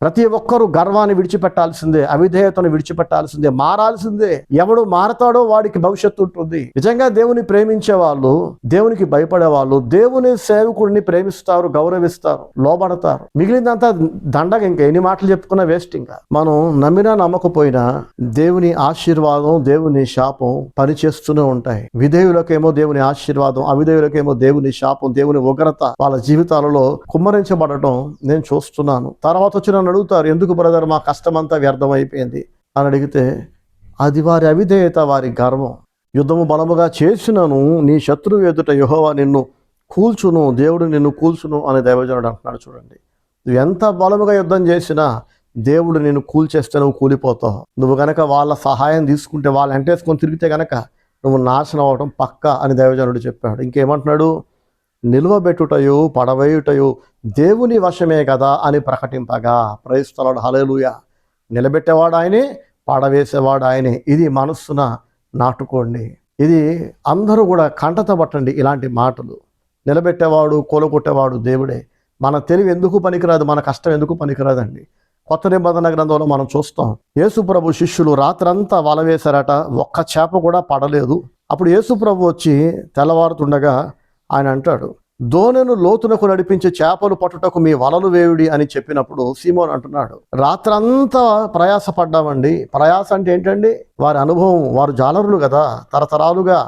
ప్రతి ఒక్కరూ గర్వాన్ని విడిచిపెట్టాల్సిందే, అవిధేయతను విడిచిపెట్టాల్సిందే, మారాల్సిందే. ఎవడు మారతాడో వాడికి భవిష్యత్తు ఉంటుంది. నిజంగా దేవుని ప్రేమించే వాళ్ళు, దేవునికి భయపడే వాళ్ళు దేవుని సేవకుడిని ప్రేమిస్తారు, గౌరవిస్తారు, లోబడతారు. మిగిలిందంతా దండగ. ఇంకా ఎన్ని మాటలు చెప్పుకున్నా వేస్ట్. ఇంకా మనం నమ్మినా నమ్మకపోయినా దేవుని ఆశీర్వాదం, దేవుని శాపం పనిచేస్తూనే ఉంటాయి. విధేయులకేమో దేవుని ఆశీర్వాదం, అవిధేయులకేమో దేవుని శాపం, దేవుని ఉగ్రత వాళ్ళ జీవితాలలో కుమ్మరించబడటం నేను చూస్తున్నాను. తర్వాత వచ్చి నన్ను అడుగుతారు, ఎందుకు బ్రదర్ మా కష్టమంతా వ్యర్థమైపోయింది అని అడిగితే, అది వారి అవిధేయత, వారి గర్వం. యుద్ధము బలముగా చేసినను నీ శత్రువు ఎదుట యెహోవా నిన్ను కూల్చును, దేవుడు నిన్ను కూల్చును అని దైవజనుడు అంటున్నాడు. చూడండి, నువ్వు ఎంత బలముగా యుద్ధం చేసినా దేవుడు నిన్ను కూల్చేస్తే నువ్వు కూలిపోతావు. నువ్వు గనక వాళ్ళ సహాయం తీసుకుంటే, వాళ్ళు వెంటేసుకొని తిరిగితే గనక నువ్వు నాశనం అవడం పక్క అని దైవజనుడు చెప్పాడు. ఇంకేమంటున్నాడు, నిలువబెట్టుటయు పడవేయుటయు దేవుని వశమే కదా అని ప్రకటింపగా. ప్రైజ్ ది లార్డ్, హల్లెలూయా. నిలబెట్టేవాడు ఆయనే, పడవేసేవాడు ఆయనే. ఇది మనస్సున నాటుకోండి. ఇది అందరూ కూడా కంటత పట్టండి. ఇలాంటి మాటలు, నిలబెట్టేవాడు కూలగొట్టేవాడు దేవుడే. మన తెలివి ఎందుకు పనికిరాదు, మన కష్టం ఎందుకు పనికిరాదండి. కొత్త నిబంధన గ్రంథంలో మనం చూస్తాం, యేసు ప్రభు శిష్యులు రాత్రంతా వల వేశారట, ఒక్క చేప కూడా పడలేదు. అప్పుడు యేసు ప్రభు వచ్చి తెల్లవారుతుండగా ఆయన అంటాడు, దోణెను లోతునకు నడిపించే చేపలు పట్టుటకు మీ వలలు వేయుడి అని చెప్పినప్పుడు సీమోన్ అంటున్నాడు, రాత్రంతా ప్రయాసపడ్డామండి. ప్రయాస అంటే ఏంటండి? వారి అనుభవం, వారు జాలరులు కదా, తరతరాలుగా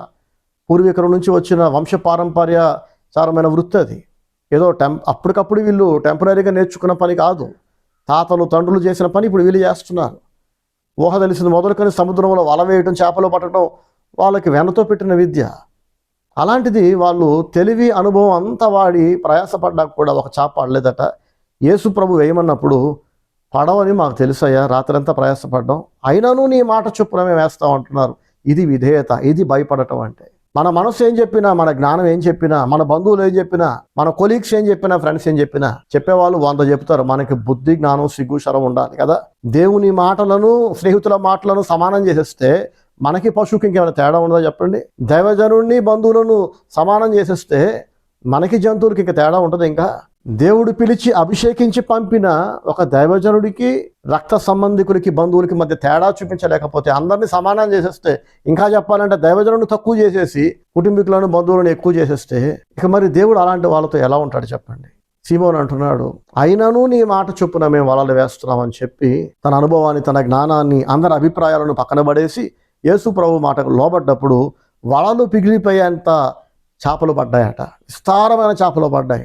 పూర్వీకుల నుంచి వచ్చిన వంశపారంపర్యచారమైన వృత్తి అది. ఏదో అప్పటికప్పుడు వీళ్ళు టెంపరీగా నేర్చుకున్న పని కాదు. తాతలు తండ్రులు చేసిన పని ఇప్పుడు వీళ్ళు చేస్తున్నారు. ఊహ తెలిసింది మొదలుకొని సముద్రంలో వల వేయటం, చేపలు పట్టడం వాళ్ళకి వెనతో పెట్టిన విద్య. అలాంటిది వాళ్ళు తెలివి, అనుభవం అంతా వాడి ప్రయాసపడ్డాక కూడా ఒక చేప పడలేదట. యేసు ప్రభు వేయమన్నప్పుడు పడవని మాకు తెలుసయ్యా, రాత్రంతా ప్రయాసపడ్డాం, అయినాను నీ మాట చొప్పున మేము వేస్తాం అంటున్నారు. ఇది విధేయత, ఇది భయపడటం అంటే. మన మనసు ఏం చెప్పినా, మన జ్ఞానం ఏం చెప్పినా, మన బంధువులు ఏం చెప్పినా, మన కొలీగ్స్ ఏం చెప్పినా, ఫ్రెండ్స్ ఏం చెప్పినా, చెప్పేవాళ్ళు 100 చెప్తారు. మనకి బుద్ధి, జ్ఞానం, సిగ్గు, శరం ఉండాలి కదా. దేవుని మాటలను, స్నేహితుల మాటలను సమానం చేసేస్తే మనకి పశువుకి ఇంకేమైనా తేడా ఉండదో చెప్పండి? దైవజనుడిని, బంధువులను సమానం చేసేస్తే మనకి జంతువులకి ఇంకా తేడా ఉంటుంది? ఇంకా దేవుడు పిలిచి అభిషేకించి పంపిన ఒక దైవజనుడికి, రక్త సంబంధికులకి, బంధువులకి మధ్య తేడా చూపించలేకపోతే, అందరినీ సమానం చేసేస్తే, ఇంకా చెప్పాలంటే దైవజనుడిని తక్కువ చేసేసి కుటుంబీకులను, బంధువులను ఎక్కువ చేసేస్తే, ఇక మరి దేవుడు అలాంటి వాళ్ళతో ఎలా ఉంటాడు చెప్పండి? సీమోన్ అంటున్నాడు, అయినను నీ మాట చొప్పున మేము వలలు వేస్తున్నామని చెప్పి తన అనుభవాన్ని, తన జ్ఞానాన్ని, అందరి అభిప్రాయాలను పక్కన పడేసి యేసు ప్రభు మాటకు లోబడ్డప్పుడు వలలు పిగిలిపోయేంత చేపలు పడ్డాయట. విస్తారమైన చేపలు పడ్డాయి.